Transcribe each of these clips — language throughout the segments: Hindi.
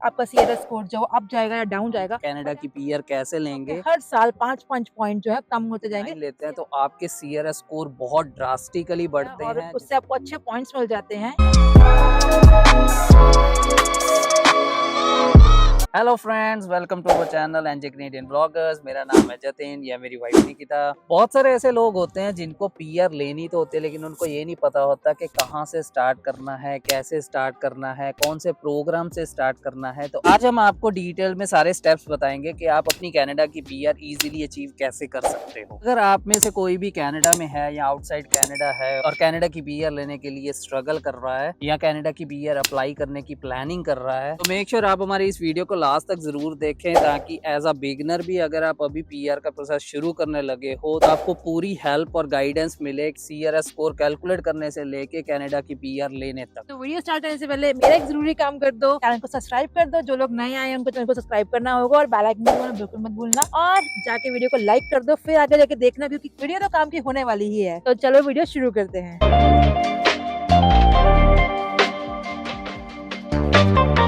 आपका सीआरएस स्कोर जो अप जाएगा या डाउन जाएगा। कनाडा की पीआर कैसे लेंगे, हर साल 5 पॉइंट जो है कम होते जाएंगे लेते हैं तो आपके सीआरएस स्कोर बहुत ड्रास्टिकली बढ़ते और हैं। उससे आपको अच्छे पॉइंट्स मिल जाते हैं। Hello friends, welcome to our channel NJ Canadian bloggers. मेरा नाम है जतिन, यह मेरी वाइफ निकिता। बहुत सारे ऐसे लोग होते हैं जिनको पीआर लेनी तो होती है, लेकिन उनको ये नहीं पता होता कि कहाँ से स्टार्ट करना है, कैसे स्टार्ट करना है, कौन से प्रोग्राम से स्टार्ट करना है। तो आज हम आपको डिटेल में सारे स्टेप्स बताएंगे कि आप अपनी कनाडा की पीआर इजीली अचीव कैसे कर सकते हो। अगर आप में से कोई भी कनाडा में है या आउटसाइड कनाडा है और कनाडा की पीआर लेने के लिए स्ट्रगल कर रहा है या कनाडा की पीआर अप्लाई करने की प्लानिंग कर रहा है, तो मेक श्योर आप हमारी इस वीडियो को लास्ट तक जरूर देखें, ताकि एज अ बिगनर भी अगर आप अभी पीआर का प्रोसेस शुरू करने लगे हो तो आपको पूरी हेल्प और गाइडेंस मिले सीआरएस स्कोर कैलकुलेट करने से लेके कनाडा की पीआर लेने तक। तो वीडियो स्टार्ट करने से पहले मेरा एक जरूरी काम कर दो, चैनल को सब्सक्राइब कर दो। जो लोग नए आए हैं उनको चैनल को सब्सक्राइब करना होगा और बेल आइकन दबाना बिल्कुल मत भूलना, और जाके वीडियो को लाइक कर दो, फिर आगे जाके देखना, क्योंकि वीडियो तो काम की होने वाली ही है। तो चलो वीडियो शुरू करते हैं।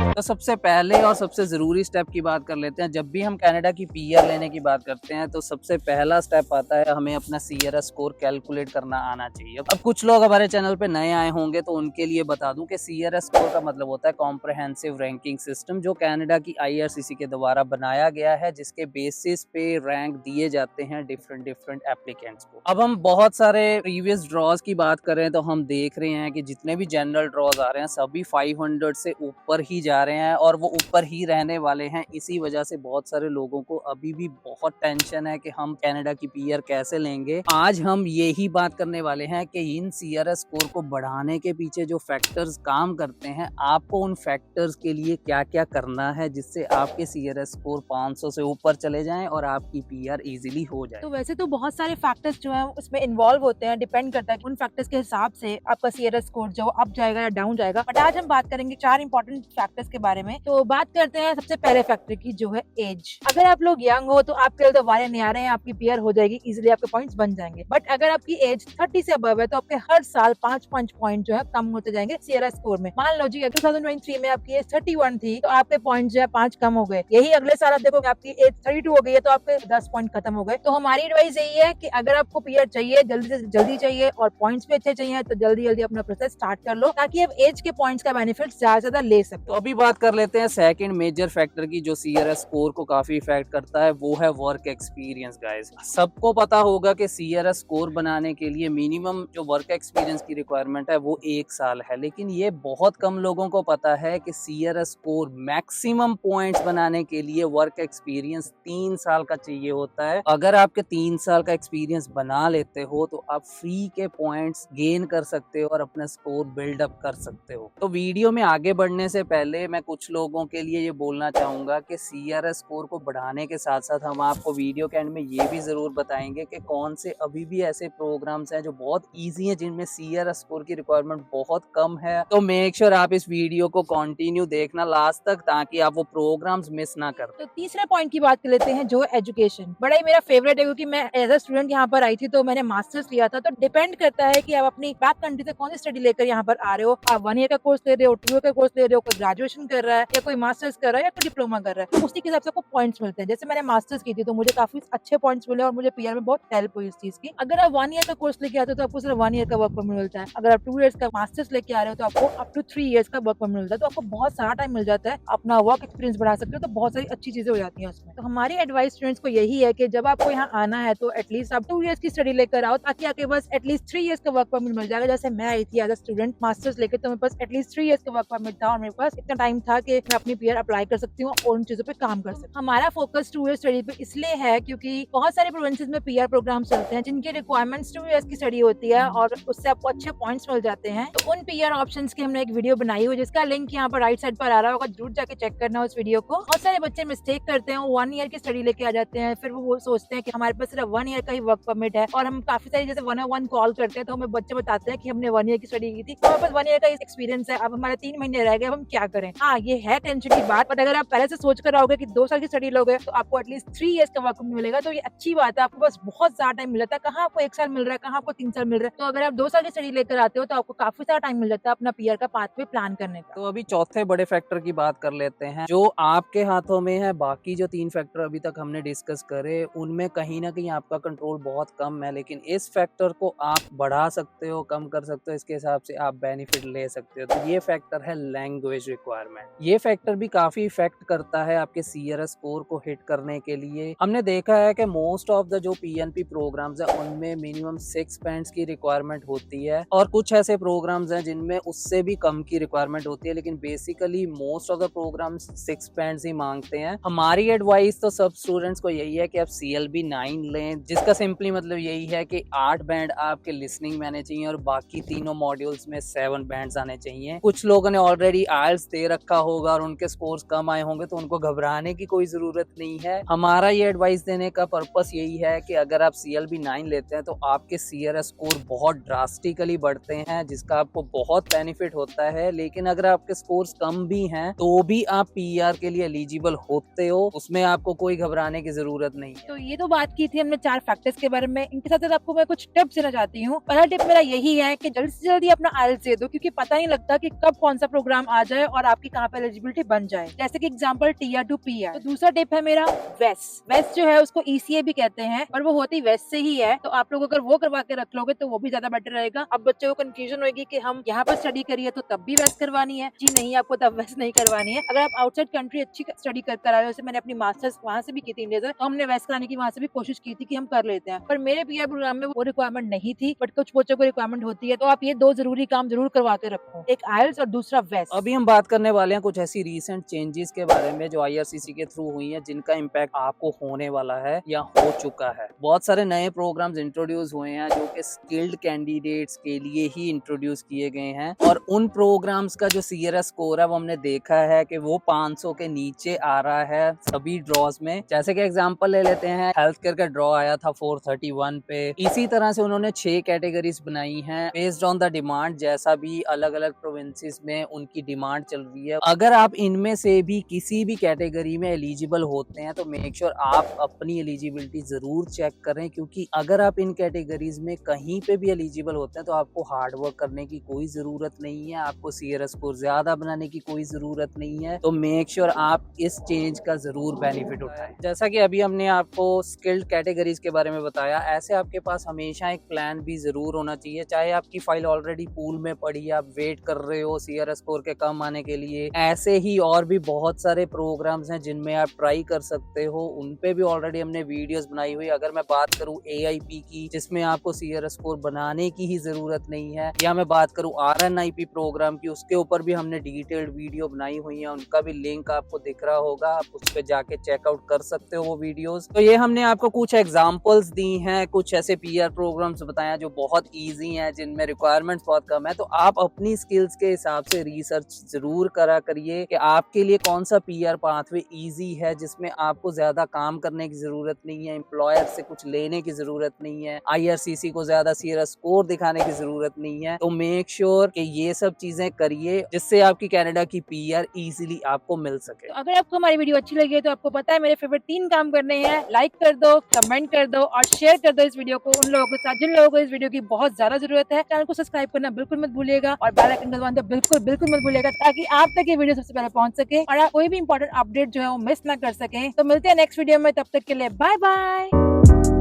तो सबसे पहले और सबसे जरूरी स्टेप की बात कर लेते हैं। जब भी हम कनाडा की पीआर लेने की बात करते हैं तो सबसे पहला स्टेप आता है हमें अपना सीआरएस स्कोर कैलकुलेट करना आना चाहिए। अब कुछ लोग हमारे चैनल पे नए आए होंगे तो उनके लिए बता दूं कि सीआरएस स्कोर का मतलब होता है कॉम्प्रिहेंसिव रैंकिंग सिस्टम, जो कनाडा की आईआरसीसी के द्वारा बनाया गया है, जिसके बेसिस पे रैंक दिए जाते हैं डिफरेंट एप्लीकेंट्स को। अब हम बहुत सारे प्रीवियस ड्रॉज की बात करें तो हम देख रहे हैं कि जितने भी जनरल ड्रॉज आ रहे हैं सभी 500 से ऊपर ही जा रहे हैं और वो ऊपर ही रहने वाले हैं। इसी वजह से बहुत सारे लोगों को अभी भी बहुत टेंशन है कि हम कनाडा की पीआर कैसे लेंगे। आज हम यही बात करने वाले हैं कि इन सीआरएस स्कोर को बढ़ाने के पीछे जो फैक्टर्स काम करते हैं, आपको उन फैक्टर्स के लिए क्या क्या करना है जिससे आपके सीआरएस स्कोर 500 से ऊपर चले जाएं और आपकी पीआर इजीली हो जाए। तो वैसे तो बहुत सारे फैक्टर्स जो है उसमें इन्वॉल्व होते हैं, डिपेंड करता है उन फैक्टर्स के हिसाब से आपका सीआरएस स्कोर जो अप जाएगा या डाउन जाएगा। बट आज हम बात करेंगे 4 इंपॉर्टेंट फैक्टर्स के बारे में। तो बात करते हैं सबसे पहले फैक्टर की, जो है एज। अगर आप लोग यंग हो तो आपके लिए तो वारे नहीं आ रहे हैं, आपकी पीआर हो जाएगी इजीली, आपके पॉइंट्स बन जाएंगे। बट अगर आपकी एज 30 से अबव है तो आपके हर साल 5 पॉइंट जो है कम होते जाएंगे सीआरएस स्कोर में। मान लो जी 2023 में आपकी एज 31 थी तो आपके पॉइंट जो है 5 कम हो गए। यही अगले साल आप देखोगे आपकी एज 32 हो गई है तो आपके 10 पॉइंट खत्म हो गए। तो हमारी एडवाइस यही है कि अगर आपको पीआर चाहिए, जल्दी से जल्दी चाहिए और पॉइंट्स भी अच्छे चाहिए, तो जल्दी जल्दी अपना प्रोसेस स्टार्ट कर लो, ताकि आप एज के पॉइंट्स का बेनिफिट ज्यादा से ज्यादा ले सको। तो अभी बात कर लेते हैं सेकंड मेजर फैक्टर की, जो सीआरएस स्कोर को काफी इफेक्ट करता है, वो है वर्क एक्सपीरियंस। गाइस, सबको पता होगा कि सीआरएस स्कोर बनाने के लिए मिनिमम जो वर्क एक्सपीरियंस की रिक्वायरमेंट है वो 1 साल है, लेकिन ये बहुत कम लोगों को पता है कि सीआरएस स्कोर मैक्सिमम पॉइंट्स बनाने के लिए वर्क एक्सपीरियंस 3 साल का चाहिए होता है। अगर आपके 3 साल का एक्सपीरियंस बना लेते हो तो आप फ्री के पॉइंट्स गेन कर सकते हो और अपना स्कोर बिल्डअप कर सकते हो। तो वीडियो में आगे बढ़ने से पहले मैं कुछ लोगों के लिए ये बोलना चाहूंगा कि सीआरएस स्कोर को बढ़ाने के साथ साथ हम आपको वीडियो के एंड में ये भी जरूर बताएंगे कि कौन से अभी भी ऐसे प्रोग्राम्स हैं जो बहुत इजी हैं, जिनमें सीआरएस स्कोर की रिक्वायरमेंट बहुत कम है। तो मेक श्योर आप इस वीडियो को कंटिन्यू देखना लास्ट तक, ताकि आप वो प्रोग्राम्स मिस ना कर। तो तीसरे पॉइंट की बात कर लेते हैं, जो एजुकेशन। बड़ा ही मेरा फेवरेट है, क्योंकि मैं एज अ स्टूडेंट यहाँ पर आई थी तो मैंने मास्टर्स लिया था। तो डिपेंड करता है कि आप अपनी बैक कंट्री से कौन सी स्टडी लेकर यहाँ पर आ रहे हो। आप 1 ईयर का कोर्स ले रहे हो, 2 ईयर का कोर्स ले रहे हो, कोई ग्रेजुएशन कर रहा है या कोई मास्टर्स कर रहा है या कोई डिप्लोमा कर रहा है, तो उसी के हिसाब से आपको पॉइंट्स मिलते हैं। जैसे मैंने मास्टर्स की थी तो मुझे काफी अच्छे पॉइंट्स मिले और मुझे पीआर में बहुत हेल्प हुई इस चीज की। अगर आप 1 ईयर का कोर्स लेके आते हो तो आपको सिर्फ 1 ईयर का वर्क परमिट मिलता है। अगर आप 2 ईयर्स का मास्टर्स लेके आ रहे हो तो आपको अप टू 3 ईयर्स का वर्क परमिट मिलता है। तो आपको बहुत सारा टाइम मिल जाता है, अपना वर्क एक्सपीरियंस बढ़ा सकते हो, तो बहुत सारी अच्छी चीजें हो जाती है उसमें। तो हमारी एडवाइस स्टूडेंट्स को यही है कि जब आपको यहाँ आना है तो एटलीस्ट आप 2 ईयर्स की स्टडी लेकर आओ, ताकि आपके पास एटलीस्ट 3 ईयर्स का वर्क परमिट मिल जाएगा। जैसे मैं आई थी एज अ स्टूडेंट मास्टर्स लेकर, तो मेरे पास एटलीस्ट 3 ईयर्स का वर्क परमिट था और मेरे पास इतना टाइम था कि मैं अपनी पीआर अप्लाई कर सकती हूँ और उन चीजों पे काम कर सकती हूँ। हमारा फोकस 2 ईयर स्टडी पे इसलिए है क्योंकि बहुत सारे प्रोविंसेस में पीआर प्रोग्राम चलते हैं जिनकी रिक्वायरमेंट्स 2 ईयर्स की स्टडी होती है और उससे आपको अच्छे पॉइंट्स मिल जाते हैं। तो उन पीआर ऑप्शंस की हमने एक वीडियो बनाई हुई, जिसका लिंक यहाँ पर राइट साइड पर आ रहा होगा, जरूर जाके चेक करना उस वीडियो को। बहुत सारे बच्चे मिस्टेक करते हैं, 1 ईयर की स्टडी लेके आ जाते हैं, फिर वो सोचते हैं कि हमारे पास सिर्फ 1 ईयर का ही वर्क परमिट है। और हम काफी सारी जैसे 101 कॉल करते हैं तो हमें बच्चे बताते हैं कि हमने 1 ईयर की स्टडी की थी, तो हमारे पास 1 ईयर का एक्सपीरियंस है, अब हमारे 3 महीने रह गए, अब हम क्या करें। हाँ ये है टेंशन की बात, बट अगर आप पहले से सोच कर आओगे कि 2 साल की स्टडी लोगे तो आपको एटलीस्ट 3 इयर्स का वर्क मिलेगा, तो ये अच्छी बात है। आपको बस बहुत ज्यादा टाइम मिल जाता है, कहाँ आपको 1 साल मिल रहा है, कहाँ आपको 3 साल मिल रहा है। तो अगर आप 2 साल की स्टडी लेकर आते हो तो आपको काफी सारा टाइम मिल जाता है अपना पीआर का पाथवे प्लान करने का। तो अभी चौथे बड़े फैक्टर की बात कर लेते हैं जो आपके हाथों में है। बाकी जो 3 फैक्टर अभी तक हमने डिस्कस करे उनमें कहीं ना कहीं आपका कंट्रोल बहुत कम है, लेकिन इस फैक्टर को आप बढ़ा सकते हो, कम कर सकते हो, इसके हिसाब से आप बेनिफिट ले सकते हो। तो ये फैक्टर है लैंग्वेज रिक्वायरमेंट। ये फैक्टर भी काफी इफेक्ट करता है आपके सीआरएस स्कोर को हिट करने के लिए। हमने देखा है कि मोस्ट ऑफ द जो पीएनपी प्रोग्राम्स है उनमें मिनिमम 6 बैंड्स की रिक्वायरमेंट होती है, और कुछ ऐसे प्रोग्राम्स हैं जिनमें उससे भी कम की रिक्वायरमेंट होती है, लेकिन basically most of the programs 6 bands ही मांगते हैं। हमारी एडवाइस तो सब स्टूडेंट्स को यही है कि आप CLB 9 लें, जिसका सिंपली मतलब यही है कि 8 बैंड आपके लिसनिंग में आने चाहिए और बाकी तीनों मॉड्यूल्स में 7 बैंड्स आने चाहिए। कुछ लोगों ने ऑलरेडी IELTS दे रखा होगा और उनके स्कोर्स कम आए होंगे, तो उनको घबराने की कोई जरूरत नहीं है। हमारा ये एडवाइस देने का पर्पस यही है कि अगर आप CLB 9 लेते हैं तो आपके CRS स्कोर बहुत ड्रास्टिकली बढ़ते हैं, जिसका आपको बहुत बेनिफिट होता है। लेकिन अगर आपके स्कोर्स कम भी हैं तो भी आप पीआर के लिए एलिजिबल होते हो, उसमें आपको कोई घबराने की जरूरत नहीं है। तो ये तो बात की थी हमने 4 फैक्टर्स के बारे में। इनके साथ साथ आपको मैं कुछ टिप्स देना चाहती हूँ। पहला टिप मेरा यही है कि जल्दी से जल्दी अपना IELTS दे दो, क्योंकि पता नहीं लगता कि कब कौन सा प्रोग्राम आ जाए और आपकी कहाँ पे एलिजिबिलिटी बन जाए। जैसे कि एग्जांपल TR to PR। तो दूसरा टिप है मेरा वेस्ट जो है उसको ECA भी कहते हैं, और वो होती वेस्ट से ही है। तो आप लोग अगर वो करवा के रख लोगे तो वो भी ज्यादा बेटर रहेगा। अब बच्चों को कंफ्यूजन होगी कि हम यहाँ पर स्टडी करिए तो तब भी वेस्ट करवानी है। जी नहीं, आपको तब वेस्ट नहीं करवानी है। अगर आप आउटसाइड कंट्री अच्छी स्टडी कर रहे हो, जैसे मैंने अपनी मास्टर्स वहाँ से भी की थी इंडिया से, तो हमने वेस्ट कराने की वहाँ से भी कोशिश की थी कि हम कर लेते हैं, पर मेरे पीआर प्रोग्राम में वो रिक्वायरमेंट नहीं थी, बट कुछ बच्चों को रिक्वायरमेंट होती है। तो आप ये 2 जरूरी काम जरूर करवा के रखो, एक IELTS और दूसरा वेस्ट। अभी हम बात करने वाले हैं कुछ ऐसी रीसेंट चेंजेस के बारे में जो IRCC के थ्रू हुई हैं, जिनका इम्पैक्ट आपको होने वाला है या हो चुका है। बहुत सारे नए प्रोग्राम्स इंट्रोड्यूस हुए हैं जो कि स्किल्ड कैंडिडेट्स के लिए ही इंट्रोड्यूस किए गए हैं, और उन प्रोग्राम्स का जो CRS स्कोर है वो हमने देखा है कि वो 500 के नीचे आ रहा है सभी ड्रॉज में। जैसे कि एग्जांपल ले लेते हैं, हेल्थ केयर का ड्रॉ आया था 431 पे। इसी तरह से उन्होंने 6 कैटेगरीज बनाई हैं बेस्ड ऑन द डिमांड, जैसा भी अलग अलग प्रोविंसेस में उनकी डिमांड चल रही है। अगर आप इनमें से भी किसी भी कैटेगरी में एलिजिबल होते हैं तो मेक श्योर आप अपनी एलिजिबिलिटी जरूर चेक करें, क्योंकि अगर आप इन कैटेगरीज में कहीं पे भी एलिजिबल होते हैं तो आपको हार्ड वर्क करने की कोई जरूरत नहीं है, आपको CRS स्कोर ज्यादा बनाने की कोई जरूरत नहीं है। तो मेक श्योर आप इस चेंज का जरूर बेनिफिट उठाएं। जैसा कि अभी हमने आपको स्किल्ड कैटेगरीज के बारे में बताया, ऐसे आपके पास हमेशा एक प्लान भी जरूर होना चाहिए। चाहे आपकी फाइल ऑलरेडी पूल में पड़ी है, आप वेट कर रहे हो CRS स्कोर के कम आने के लिए, ऐसे ही और भी बहुत सारे प्रोग्राम्स हैं जिनमें आप ट्राई कर सकते हो। उन पे भी ऑलरेडी हमने वीडियोस बनाई हुई। अगर मैं बात करूं AIP की, जिसमें आपको CRS स्कोर बनाने की ही जरूरत नहीं है, या मैं बात करूं RNIP प्रोग्राम की, उसके ऊपर भी हमने डिटेल्ड वीडियो बनाई हुई है। उनका भी लिंक आपको दिख रहा होगा, आप उस पर जाके चेकआउट कर सकते हो वो वीडियोस। तो ये हमने आपको कुछ एग्जांपल्स दी हैं, कुछ ऐसे पीआर प्रोग्राम्स बताया जो बहुत इजी हैं, जिनमें रिक्वायरमेंट्स बहुत कम है। तो आप अपनी स्किल्स के हिसाब से रिसर्च जरूर करा करिए कि आपके लिए कौन सा पीआर पाथवे इजी है, जिसमें आपको ज्यादा काम करने की जरूरत नहीं है, एम्प्लॉयर से कुछ लेने की जरूरत नहीं है, IRCC को ज्यादा CRS स्कोर दिखाने की जरूरत नहीं है। तो मेक श्योर कि ये सब चीजें करिए जिससे आपकी कनाडा की पीआर इजीली आपको मिल सके। तो अगर आपको हमारी वीडियो अच्छी लगी है तो आपको पता है मेरे फेवरेट 3 काम करने हैं। लाइक कर दो, कमेंट कर दो और शेयर कर दो इस वीडियो को उन लोगों के साथ जिन लोगों को इस वीडियो की बहुत ज्यादा जरूरत है। चैनल को सब्सक्राइब करना बिल्कुल मत भूलिएगा और बेल आइकन दबाना बिल्कुल बिल्कुल मत भूलिएगा, ताकि आप तक ये वीडियो सबसे पहले पहुंच सके और आप कोई भी इंपॉर्टेंट अपडेट जो है वो मिस ना कर सके। तो मिलते हैं नेक्स्ट वीडियो में, तब तक के लिए बाय बाय।